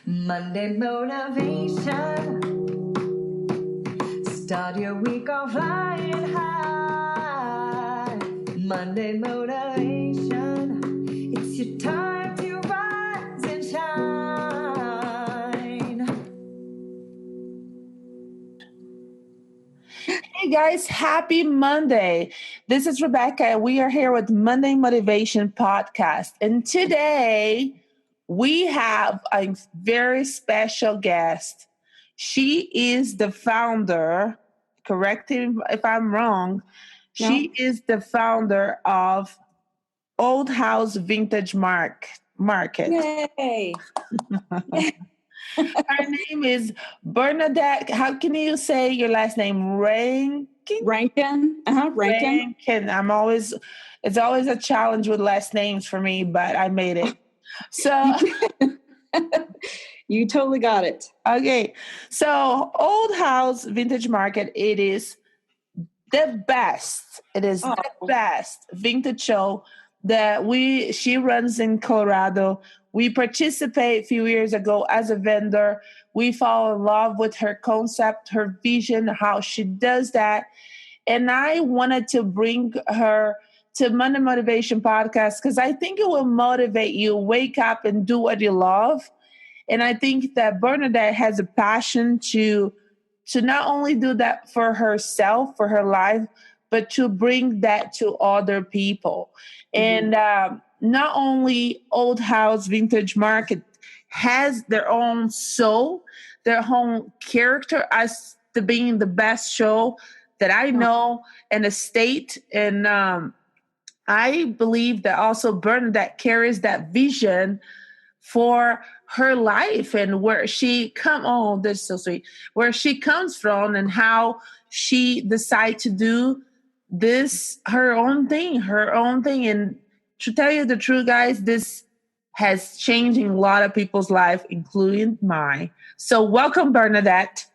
Monday motivation. Start your week off flying high. Monday motivation. It's your time to rise and shine. Hey guys, happy Monday. This is Rebecca, and we are here with Monday Motivation Podcast. And today we have a very special guest. She is the founder, correct me if I'm wrong, she is the founder of Old House Market. Yay! Her name is Bernadette. How can you say your last name? Rankin? Rankin. Rankin. It's always a challenge with last names for me, but I made it. So You totally got it. okay. So Old House Vintage Market, it is the best. It is the best vintage show that she runs in Colorado. We participated a few years ago as a vendor. We fall in love with her concept, her vision, how she does that. And I wanted to bring her to Monday Motivation Podcast because I think it will motivate you, wake up and do what you love. And I think that Bernadette has a passion to not only do that for herself, for her life, but to bring that to other people. Mm-hmm. And not only Old House Vintage Market has their own soul, their own character as to being the best show that I know in the state. And I believe that also Bernadette carries that vision for her life and where she this is so sweet, where she comes from and how she decided to do this, her own thing. And to tell you the truth, guys, this has changed a lot of people's life, including mine. So welcome, Bernadette.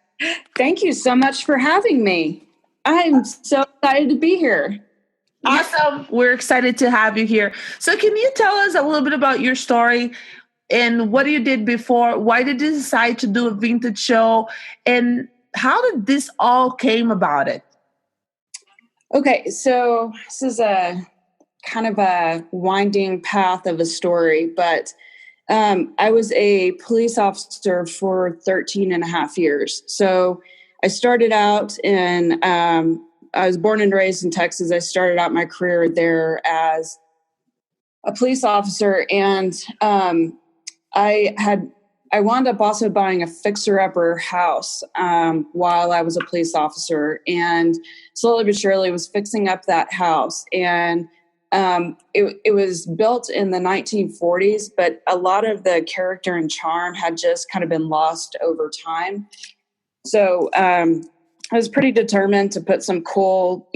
Thank you so much for having me. I'm so excited to be here. Awesome. We're excited to have you here. So can you tell us a little bit about your story and what you did before? Why did you decide to do a vintage show? And how did this all came about it? Okay, so this is a kind of a winding path of a story, but I was a police officer for 13 and a half years. So I started out I was born and raised in Texas. I started out my career there as a police officer, and I wound up also buying a fixer-upper house while I was a police officer, and slowly but surely was fixing up that house. And it was built in the 1940s, but a lot of the character and charm had just kind of been lost over time. So I was pretty determined to put some cool,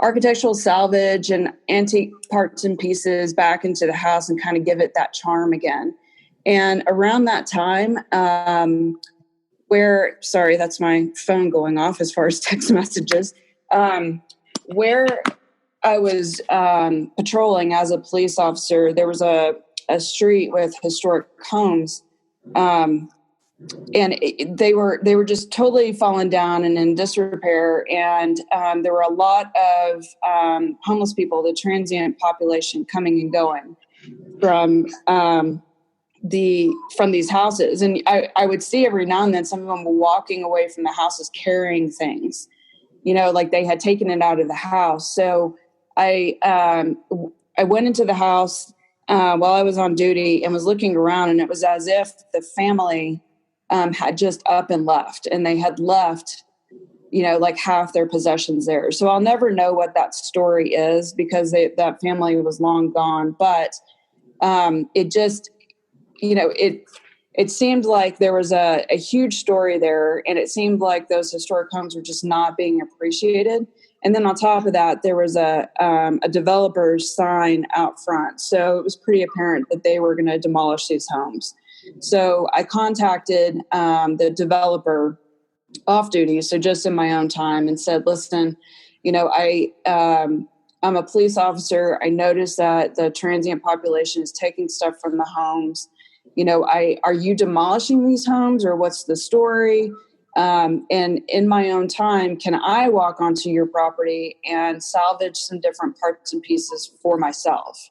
architectural salvage and antique parts and pieces back into the house and kind of give it that charm again. And around that time, sorry, that's my phone going off as far as text messages, where I was patrolling as a police officer, there was a street with historic homes, and they were just totally fallen down and in disrepair. And there were a lot of homeless people, the transient population coming and going from these houses. And I would see every now and then some of them were walking away from the houses carrying things, like they had taken it out of the house. So I went into the house while I was on duty and was looking around, and it was as if the family had just up and left, and they had left, like half their possessions there. So I'll never know what that story is because that family was long gone. But it just, it seemed like there was a huge story there, and it seemed like those historic homes were just not being appreciated. And then on top of that, there was a developer's sign out front. So it was pretty apparent that they were going to demolish these homes. So I contacted the developer off duty, so just in my own time, and said, listen, I'm a police officer. I noticed that the transient population is taking stuff from the homes. Are you demolishing these homes, or what's the story? And in my own time, can I walk onto your property and salvage some different parts and pieces for myself?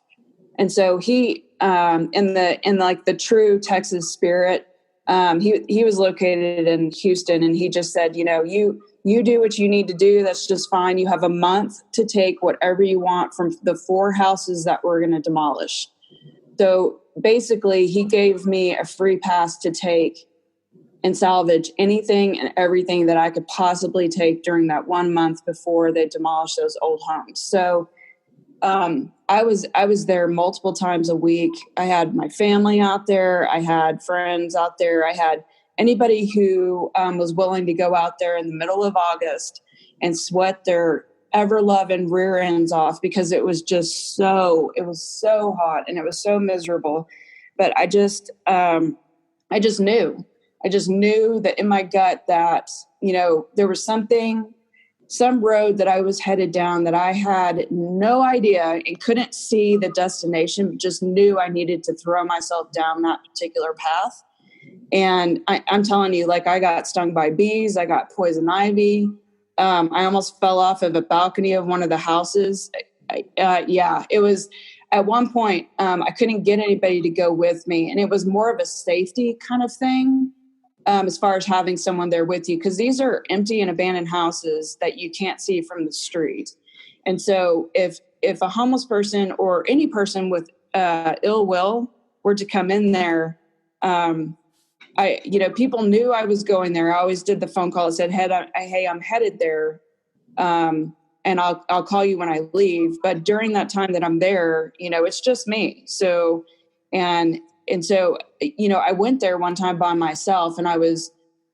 And so he, in like the true Texas spirit, he was located in Houston, and he just said, you do what you need to do. That's just fine. You have a month to take whatever you want from the 4 houses that we're going to demolish. So basically, he gave me a free pass to take and salvage anything and everything that I could possibly take during that 1 month before they demolished those old homes. So I was there multiple times a week. I had my family out there. I had friends out there. I had anybody who was willing to go out there in the middle of August and sweat their ever-loving rear ends off, because it was so hot and it was so miserable. But I just knew that in my gut that, there was some road that I was headed down that I had no idea and couldn't see the destination, but just knew I needed to throw myself down that particular path. And I'm telling you, like, I got stung by bees. I got poison ivy. I almost fell off of a balcony of one of the houses. It was at one point, I couldn't get anybody to go with me. And it was more of a safety kind of thing, as far as having someone there with you, because these are empty and abandoned houses that you can't see from the street. And so if a homeless person or any person with ill will were to come in there, people knew I was going there. I always did the phone call and said, hey, I'm headed there. And I'll call you when I leave. But during that time that I'm there, it's just me. So, and so, I went there one time by myself, and I was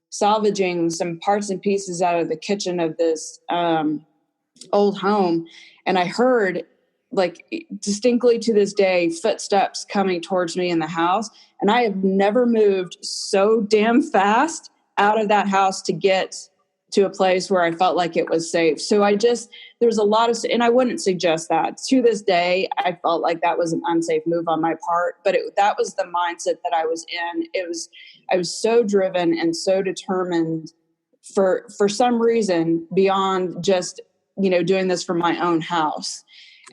salvaging some parts and pieces out of the kitchen of this old home. And I heard, like, distinctly to this day, footsteps coming towards me in the house. And I have never moved so damn fast out of that house to get to a place where I felt like it was safe. So there's a lot of, and I wouldn't suggest that. To this day, I felt like that was an unsafe move on my part, but that was the mindset that I was in. I was so driven and so determined for some reason beyond just, doing this for my own house.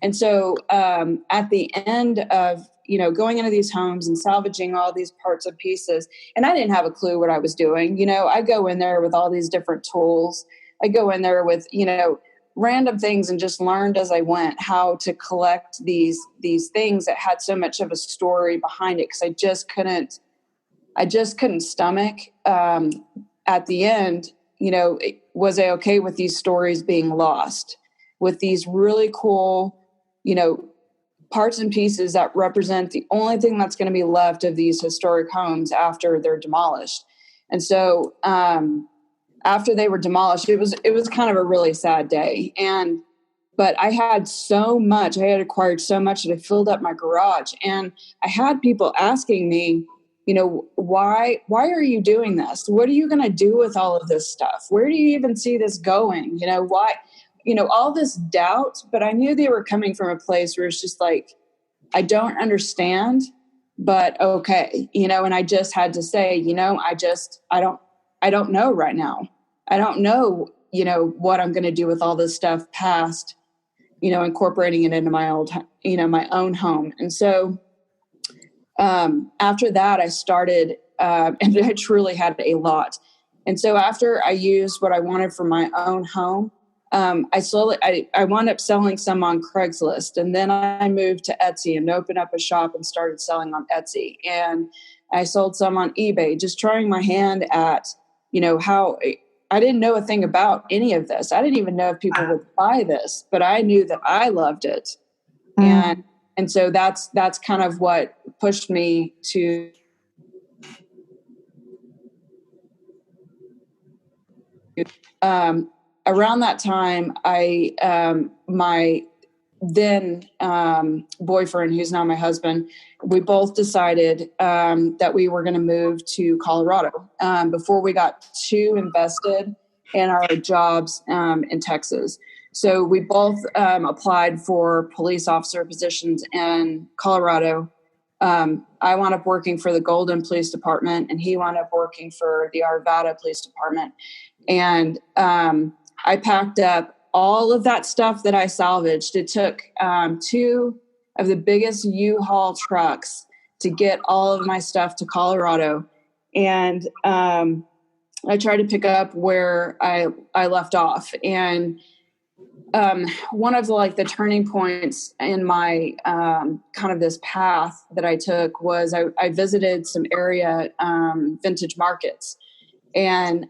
And so at the end of, going into these homes and salvaging all these parts and pieces, and I didn't have a clue what I was doing. I go in there with all these different tools. I go in there with, random things, and just learned as I went how to collect these things that had so much of a story behind it, because I just couldn't stomach at the end, was I okay with these stories being lost, with these really cool, parts and pieces that represent the only thing that's going to be left of these historic homes after they're demolished. And so after they were demolished, it was kind of a really sad day. But I had acquired so much that I filled up my garage, and I had people asking me, why are you doing this? What are you going to do with all of this stuff? Where do you even see this going? Why? All this doubt, but I knew they were coming from a place where it's just like, I don't understand, but okay, and I just had to say, I don't know right now. I don't know, what I'm going to do with all this stuff past, incorporating it into my own home. And so, after that, I started, and I truly had a lot. And so after I used what I wanted for my own home, I wound up selling some on Craigslist, and then I moved to Etsy and opened up a shop and started selling on Etsy. And I sold some on eBay, just trying my hand at, how I didn't know a thing about any of this. I didn't even know if people would buy this, but I knew that I loved it. And so that's kind of what pushed me to around that time, my then boyfriend, who's now my husband, we both decided that we were going to move to Colorado before we got too invested in our jobs in Texas. So we both applied for police officer positions in Colorado. I wound up working for the Golden Police Department, and he wound up working for the Arvada Police Department. And I packed up all of that stuff that I salvaged. It took 2 of the biggest U-Haul trucks to get all of my stuff to Colorado. And I tried to pick up where I left off. And one of the turning points in my kind of this path that I took was I visited some area vintage markets. And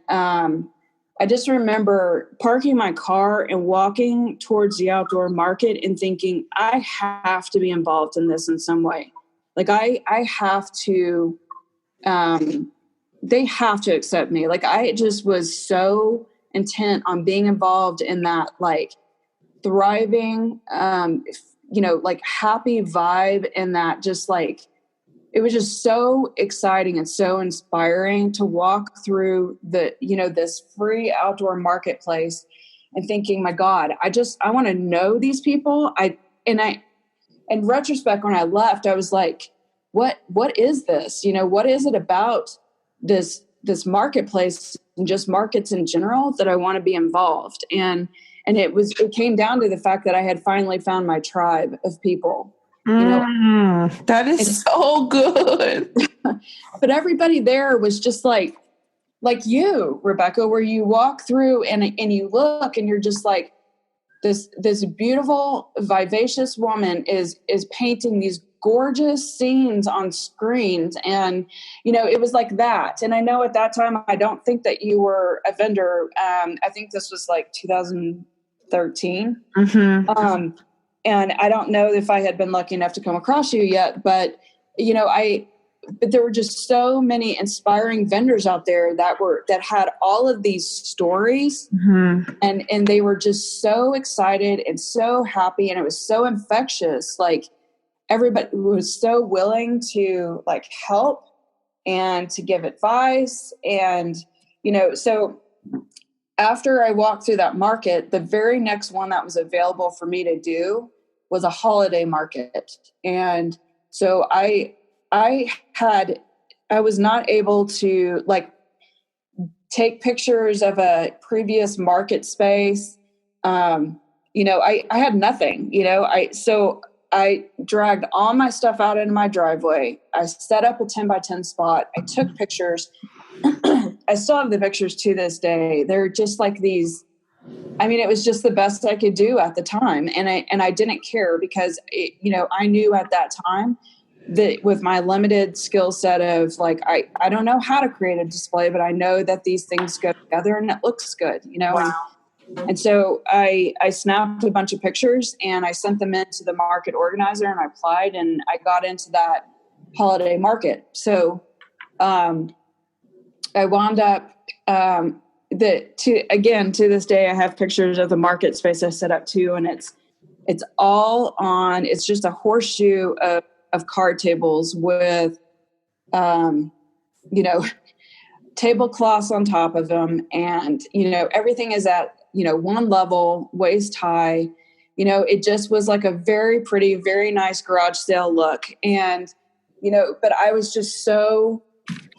I just remember parking my car and walking towards the outdoor market and thinking, I have to be involved in this in some way. Like I have to, they have to accept me. Like I just was so intent on being involved in that, like thriving, happy vibe, and that just like, it was just so exciting and so inspiring to walk through this free outdoor marketplace and thinking, my God, I want to know these people. In retrospect, when I left, I was like, what is this? What is it about this marketplace and just markets in general that I want to be involved? And it came down to the fact that I had finally found my tribe of people. That is so good. But everybody there was just like you, Rebecca, where you walk through and you look and you're just like, this beautiful, vivacious woman is painting these gorgeous scenes on screens. And, it was like that. And I know at that time, I don't think that you were a vendor. I think this was like 2013. Mm-hmm. And I don't know if I had been lucky enough to come across you yet, but, but there were just so many inspiring vendors out there that had all of these stories, mm-hmm. and they were just so excited and so happy. And it was so infectious. Like everybody was so willing to like help and to give advice. And, so after I walked through that market, the very next one that was available for me to do was a holiday market. And so I was not able to like take pictures of a previous market space. I had nothing, so I dragged all my stuff out into my driveway. I set up a 10 by 10 spot. I took pictures. I still have the pictures to this day. They're just like these. It was just the best I could do at the time. And I didn't care because, I knew at that time that with my limited skill set of like, I don't know how to create a display, but I know that these things go together and it looks good, Wow. And so I snapped a bunch of pictures and I sent them into the market organizer and I applied and I got into that holiday market. So, I wound up, to this day, I have pictures of the market space I set up too. And it's all on, it's just a horseshoe of card tables with, tablecloths on top of them. And, everything is at, one level, waist high. It just was like a very pretty, very nice garage sale look. And, but I was just so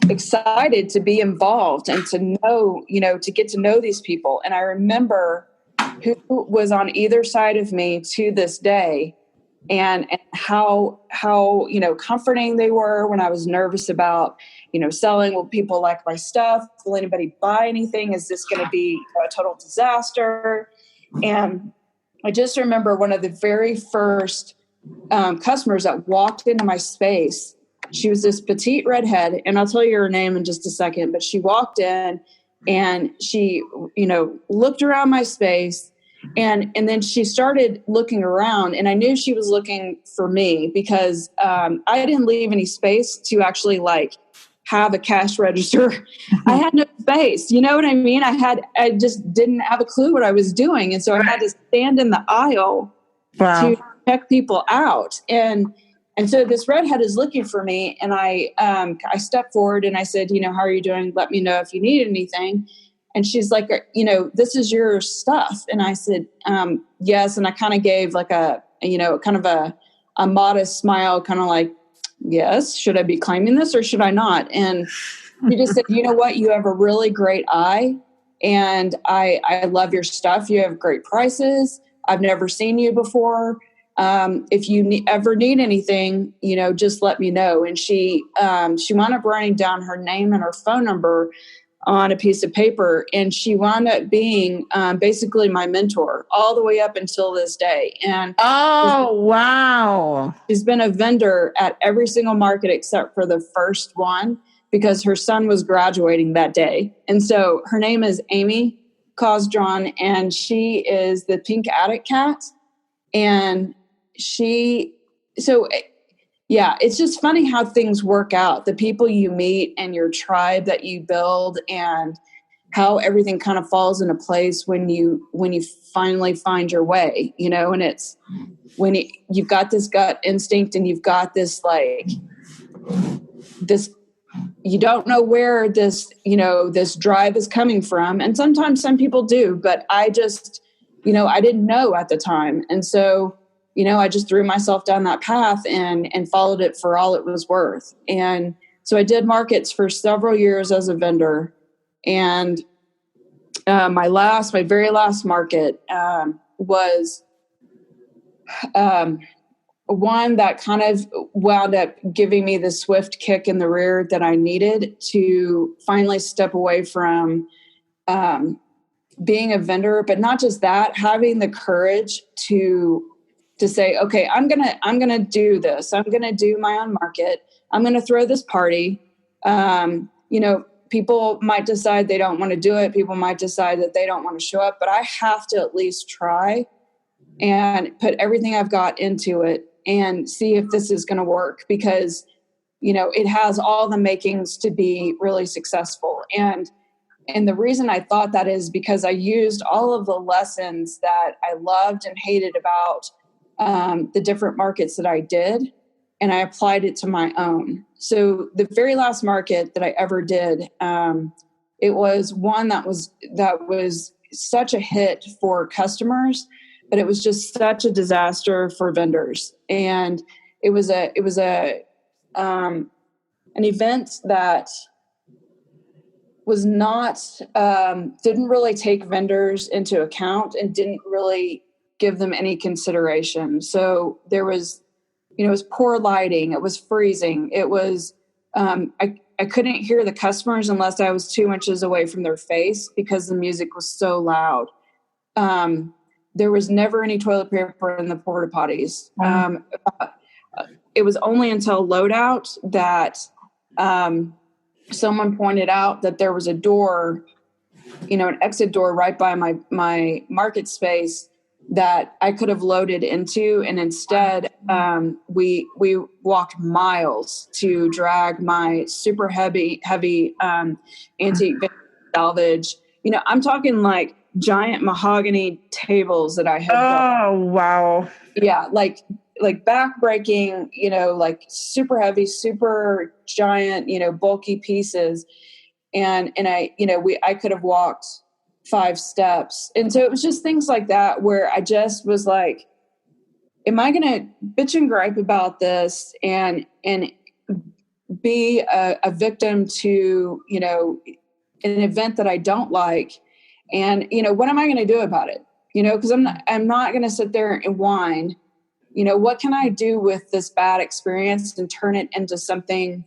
excited to be involved and to know, to get to know these people. And I remember who was on either side of me to this day and how comforting they were when I was nervous about, selling. Will people like my stuff? Will anybody buy anything? Is this going to be a total disaster? And I just remember one of the very first customers that walked into my space. She was this petite redhead, and I'll tell you her name in just a second, but she walked in and she, looked around my space and then she started looking around, and I knew she was looking for me because I didn't leave any space to actually like have a cash register. I had no space. You know what I mean? I just didn't have a clue what I was doing. And so I had to stand in the aisle to check people out. And so this redhead is looking for me, and I stepped forward and I said, how are you doing? Let me know if you need anything. And she's like, this is your stuff. And I said, yes. And I kind of gave like a modest smile, kind of like, yes, should I be claiming this or should I not? And she just said, you know what? You have a really great eye, and I love your stuff. You have great prices. I've never seen you before. If you ever need anything, just let me know. And she wound up writing down her name and her phone number on a piece of paper. And she wound up being basically my mentor all the way up until this day. And oh, wow. She's been a vendor at every single market except for the first one, because her son was graduating that day. And so her name is Amy Cosdron, and she is the pink attic cat. And it's just funny how things work out. The people you meet and your tribe that you build, and how everything kind of falls into place when you finally find your way, and it's when you've got this gut instinct and you've got this, you don't know where this drive is coming from. And sometimes some people do, but I just, I didn't know at the time. And so, I just threw myself down that path and followed it for all it was worth. And so I did markets for several years as a vendor. And my very last market was one that kind of wound up giving me the swift kick in the rear that I needed to finally step away from being a vendor. But not just that, having the courage to say, okay, I'm gonna do this. I'm gonna do my own market. I'm gonna throw this party. People might decide they don't want to do it. People might decide that they don't want to show up, but I have to at least try and put everything I've got into it and see if this is going to work, because, it has all the makings to be really successful. And the reason I thought that is because I used all of the lessons that I loved and hated about the different markets that I did, and I applied it to my own. So the very last market that I ever did, it was one that was such a hit for customers, but it was just such a disaster for vendors. And it was an event that was not, didn't really take vendors into account and didn't really give them any consideration. So there was, it was poor lighting. It was freezing. It was, I couldn't hear the customers unless I was 2 inches away from their face because the music was so loud. There was never any toilet paper in the porta potties. It was only until loadout that someone pointed out that there was a door, an exit door right by my market space that I could have loaded into. And instead, we walked miles to drag my super heavy antique salvage. I'm talking like giant mahogany tables that I had. Oh, wow. Yeah. Like back-breaking, like super heavy, super giant, bulky pieces. And I could have walked 5 steps. And so it was just things like that where I just was like, am I going to bitch and gripe about this and be a victim to, an event that I don't like? And, what am I going to do about it? Because I'm not going to sit there and whine. What can I do with this bad experience and turn it into something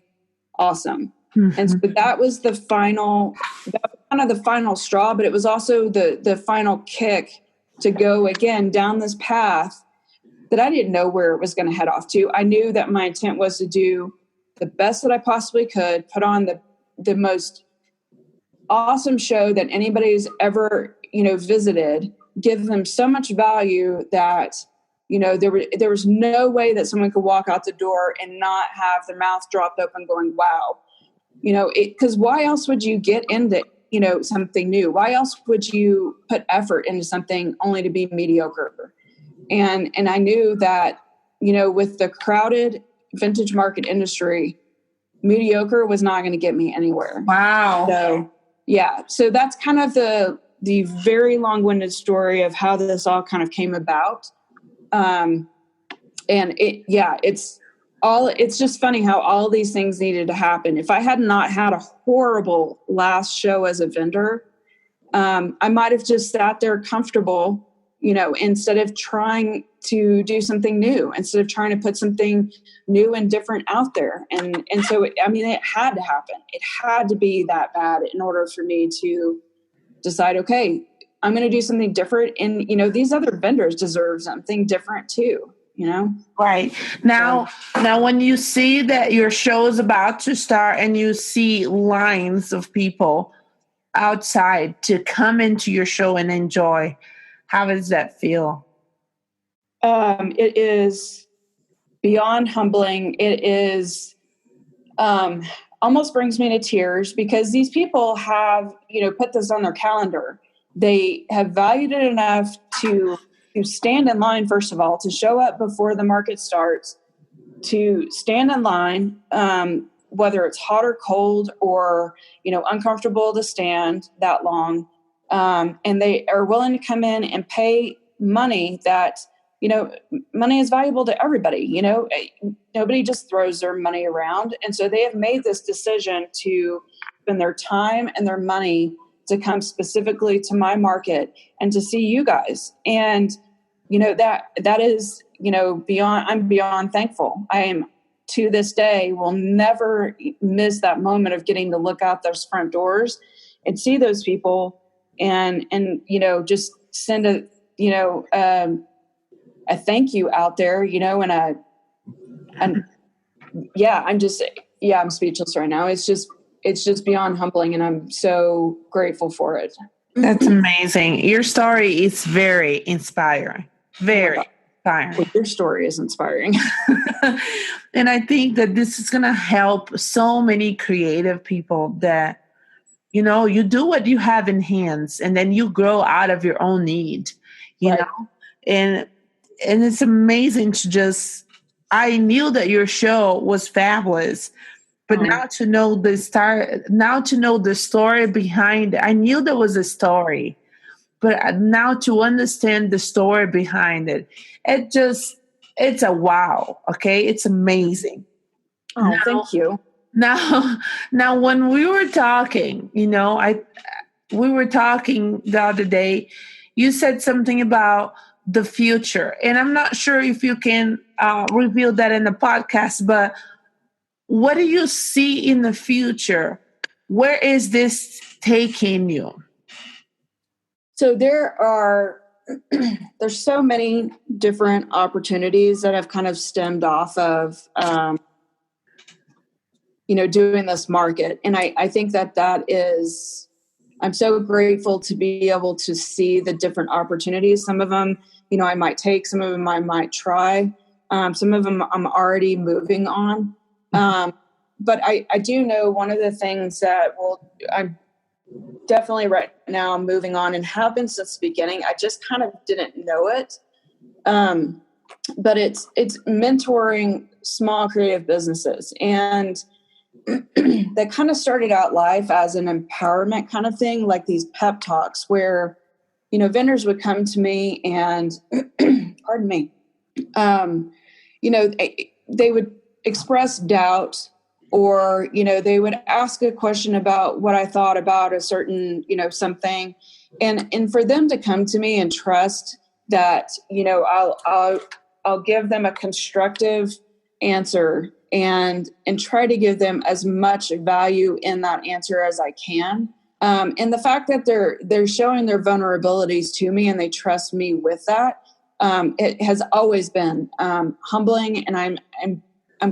awesome? Mm-hmm. And so that was the final straw, but it was also the final kick to go again down this path that I didn't know where it was going to head off to. I knew that my intent was to do the best that I possibly could, put on the most awesome show that anybody's ever, visited, give them so much value that, there was no way that someone could walk out the door and not have their mouth dropped open going, wow. Because why else would you get into, something new? Why else would you put effort into something only to be mediocre? And I knew that, with the crowded vintage market industry, mediocre was not going to get me anywhere. Wow. So, yeah. So that's kind of the very long-winded story of how this all kind of came about. And it's it's just funny how all these things needed to happen. If I had not had a horrible last show as a vendor, I might have just sat there comfortable, instead of trying to do something new, instead of trying to put something new and different out there. And so, it had to happen. It had to be that bad in order for me to decide, okay, I'm going to do something different. And, these other vendors deserve something different too, Right. Now, when you see that your show is about to start and you see lines of people outside to come into your show and enjoy, how does that feel? It is beyond humbling. It is almost brings me to tears, because these people have, put this on their calendar. They have valued it enough to stand in line, first of all, to show up before the market starts, to stand in line, whether it's hot or cold or, uncomfortable to stand that long. And they are willing to come in and pay money that, money is valuable to everybody. Nobody just throws their money around. And so they have made this decision to spend their time and their money to come specifically to my market and to see you guys. And, that is, I'm beyond thankful. I am, to this day, will never miss that moment of getting to look out those front doors and see those people and just send a thank you out there, I'm speechless right now. It's just beyond humbling, and I'm so grateful for it. That's amazing. Your story is very inspiring. Very inspiring. Well, your story is inspiring. And I think that this is going to help so many creative people that, you do what you have in hands and then you grow out of your own need, you know, and it's amazing to I knew that your show was fabulous, but now to know the story behind it, I knew there was a story, but now to understand the story behind it, it's a wow. Okay. It's amazing. Oh, thank you. Now, when we were talking, we were talking the other day, you said something about the future, and I'm not sure if you can reveal that in the podcast, but what do you see in the future? Where is this taking you? So there's so many different opportunities that have kind of stemmed off of, doing this market. And I think that is, I'm so grateful to be able to see the different opportunities. Some of them, I might take, some of them I might try. Some of them I'm already moving on. But I do know one of the things that I'm definitely right now moving on and have been since the beginning. I just kind of didn't know it. But it's mentoring small creative businesses. And that kind of started out life as an empowerment kind of thing, like these pep talks where, vendors would come to me and, pardon me, they would express doubt, or, they would ask a question about what I thought about a certain, something. And for them to come to me and trust that, I'll give them a constructive answer and try to give them as much value in that answer as I can. And the fact that they're showing their vulnerabilities to me and they trust me with that, it has always been humbling, and I'm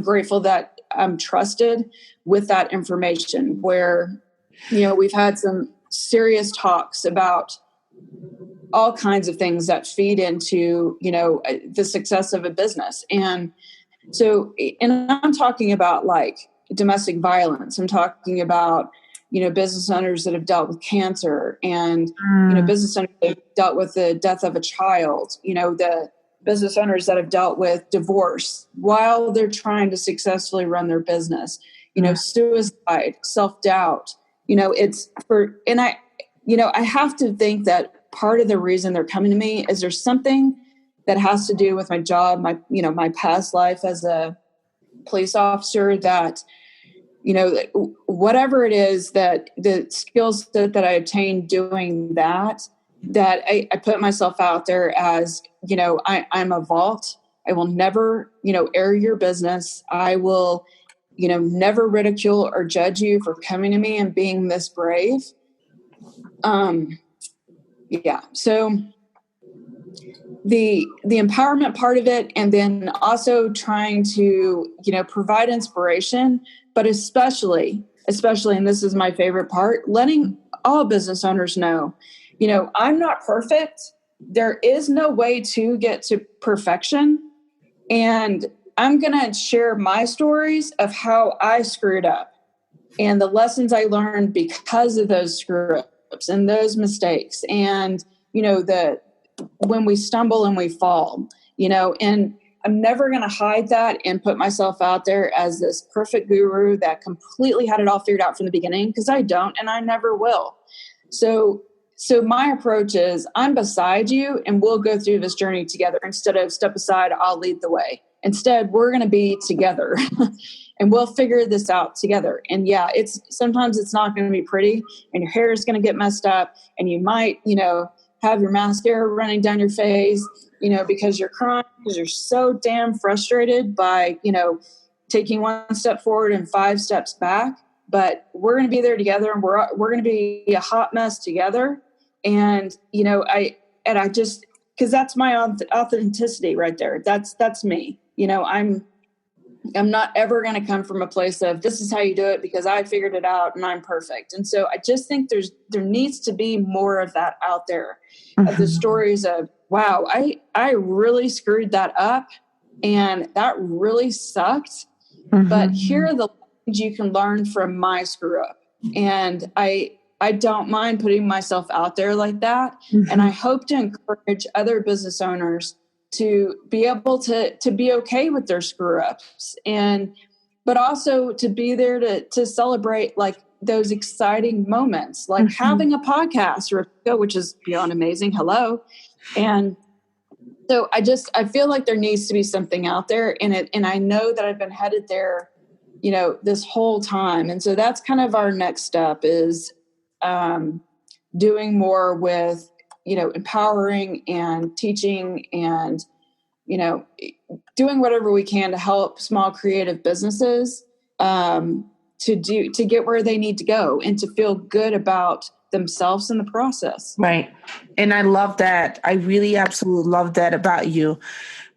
grateful that I'm trusted with that information. Where, we've had some serious talks about all kinds of things that feed into, the success of a business. And so, and I'm talking about like domestic violence. I'm talking about, business owners that have dealt with cancer, and, business owners that have dealt with the death of a child, the business owners that have dealt with divorce while they're trying to successfully run their business, suicide, self-doubt, it's for, and I have to think that part of the reason they're coming to me is there's something that has to do with my job, my past life as a police officer that, whatever it is that the skills that I obtained doing that I put myself out there as, I'm a vault. I will never, air your business. I will, never ridicule or judge you for coming to me and being this brave. So the empowerment part of it, and then also trying to, provide inspiration, but especially, and this is my favorite part, letting all business owners know, I'm not perfect. There is no way to get to perfection. And I'm going to share my stories of how I screwed up and the lessons I learned because of those screw ups and those mistakes. And, when we stumble and we fall, and I'm never going to hide that and put myself out there as this perfect guru that completely had it all figured out from the beginning, because I don't, and I never will. So my approach is I'm beside you and we'll go through this journey together instead of step aside, I'll lead the way. Instead, we're going to be together and we'll figure this out together. And sometimes it's not going to be pretty and your hair is going to get messed up and you might, have your mascara running down your face, because you're crying, because you're so damn frustrated by, taking one step forward and 5 steps back. But we're going to be there together and we're going to be a hot mess together. And, I just, because that's my authenticity right there. That's me. I'm not ever going to come from a place of this is how you do it because I figured it out and I'm perfect. And so I just think there needs to be more of that out there, of the stories of, wow, I really screwed that up and that really sucked. But here are the things you can learn from my screw up. And I don't mind putting myself out there like that. And I hope to encourage other business owners to be able to be okay with their screw ups, but also to be there to celebrate like those exciting moments, like having a podcast, which is beyond amazing. Hello. And so I feel like there needs to be something out there in it. And I know that I've been headed there, this whole time. And so that's kind of our next step is, doing more with, empowering and teaching and, doing whatever we can to help small creative businesses to get where they need to go and to feel good about themselves in the process. Right. And I love that. I really absolutely love that about you,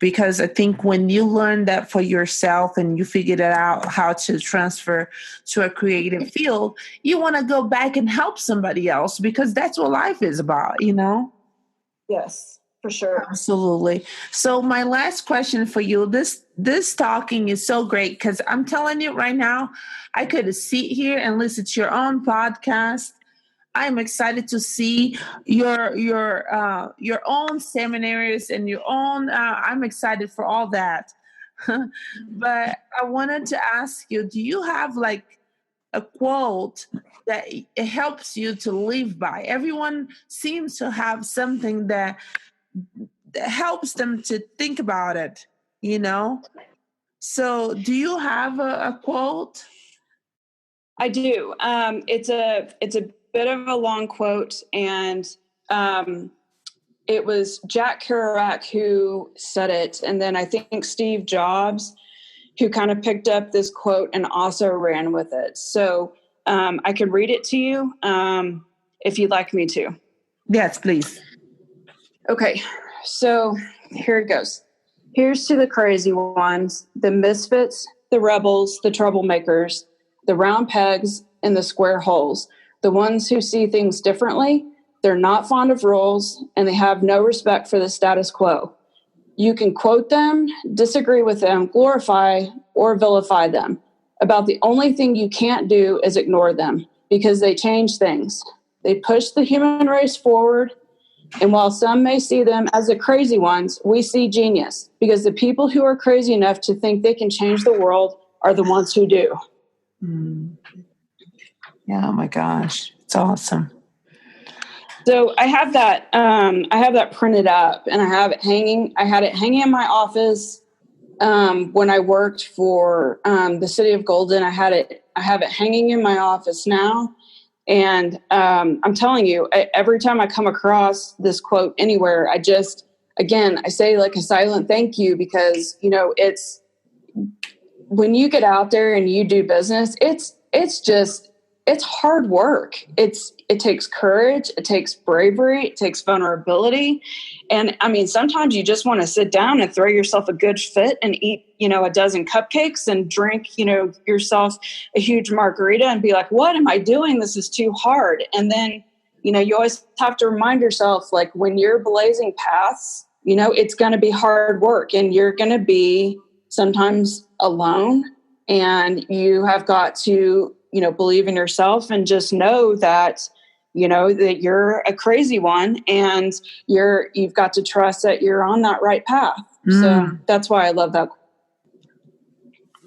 because I think when you learn that for yourself and you figured it out how to transfer to a creative field, you want to go back and help somebody else, because that's what life is about, Yes, for sure. Absolutely. So my last question for you, this talking is so great, because I'm telling you right now, I could sit here and listen to your own podcast. I'm excited to see your own seminaries and your own. I'm excited for all that. But I wanted to ask you: do you have like a quote that it helps you to live by? Everyone seems to have something that helps them to think about it. So, do you have a quote? I do. It's a bit of a long quote, and it was Jack Kerouac who said it, and then I think Steve Jobs who kind of picked up this quote and also ran with it. So I could read it to you if you'd like me to. Yes, please. Okay, so here it goes. Here's to the crazy ones, the misfits, the rebels, the troublemakers, the round pegs and the square holes, the ones who see things differently. They're not fond of rules, and they have no respect for the status quo. You can quote them, disagree with them, glorify or vilify them. About the only thing you can't do is ignore them, because they change things. They push the human race forward, and while some may see them as the crazy ones, we see genius, because the people who are crazy enough to think they can change the world are the ones who do. Yeah, oh my gosh, it's awesome. So I have that printed up, and I have it hanging. I had it hanging in my office when I worked for the city of Golden. I have it hanging in my office now. And I'm telling you, every time I come across this quote anywhere, I say like a silent thank you, because, it's when you get out there and you do business, it's hard work. It takes courage. It takes bravery. It takes vulnerability. And I mean, sometimes you just want to sit down and throw yourself a good fit and eat, a dozen cupcakes and drink, yourself a huge margarita and be like, what am I doing? This is too hard. And then, you always have to remind yourself, like, when you're blazing paths, it's going to be hard work, and you're going to be sometimes alone, and you have got to, believe in yourself and just know that, that you're a crazy one, and you've got to trust that you're on that right path. So that's why I love that.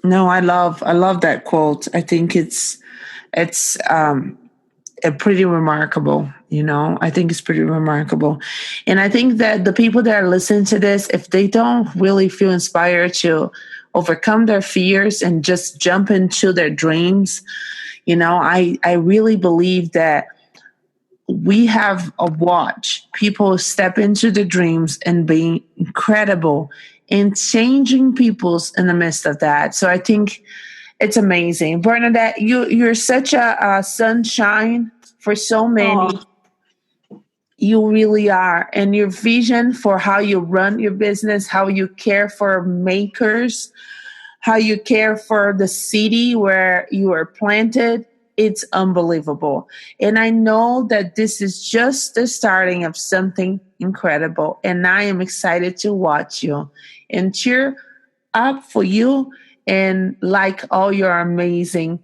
No, I love that quote. I think it's pretty remarkable. I think it's pretty remarkable. And I think that the people that are listening to this, if they don't really feel inspired to overcome their fears and just jump into their dreams, I really believe that we have a watch people step into the dreams and being incredible and changing people's in the midst of that. So I think it's amazing. Bernadette, you're such a sunshine for so many. Aww. You really are. And your vision for how you run your business, how you care for makers, how you care for the city where you are planted, it's unbelievable. And I know that this is just the starting of something incredible. And I am excited to watch you and cheer up for you and like all your amazing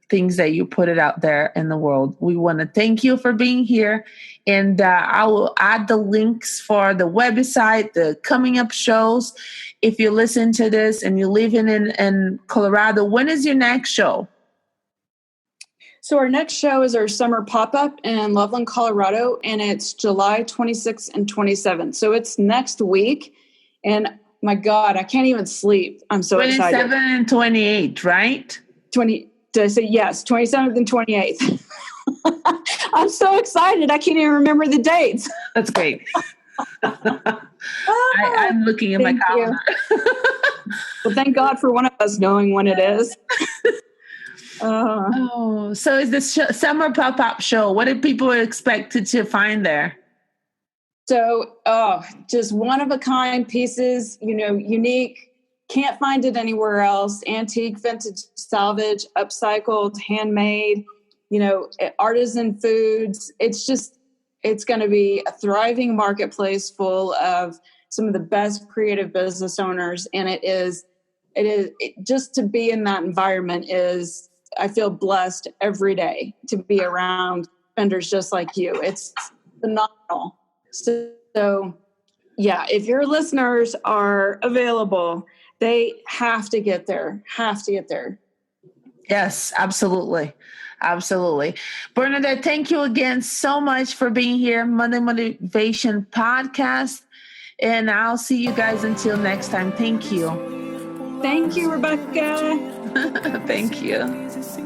things that you put it out there in the world. We want to thank you for being here. And I will add the links for the website, the coming up shows. If you listen to this and you live in Colorado, when is your next show? So our next show is our summer pop-up in Loveland, Colorado, and it's July 26th and 27th. So it's next week. And my God, I can't even sleep. I'm so 27 excited. 27 and 28, right? Did I say yes? 27th and 28th. I'm so excited. I can't even remember the dates. That's great. I'm looking at my calendar. Well, thank God for one of us knowing when it is. So is this summer pop-up show? What did people expect to find there? So, just one-of-a-kind pieces, unique. Can't find it anywhere else. Antique, vintage, salvage, upcycled, handmade, artisan foods. It's going to be a thriving marketplace full of some of the best creative business owners. And it is just to be in that environment I feel blessed every day to be around vendors just like you. It's phenomenal. So yeah, if your listeners are available, they have to get there. Yes, absolutely. Absolutely. Bernadette, thank you again so much for being here. Monday Motivation Podcast. And I'll see you guys until next time. Thank you. Thank you, Rebecca. Thank you.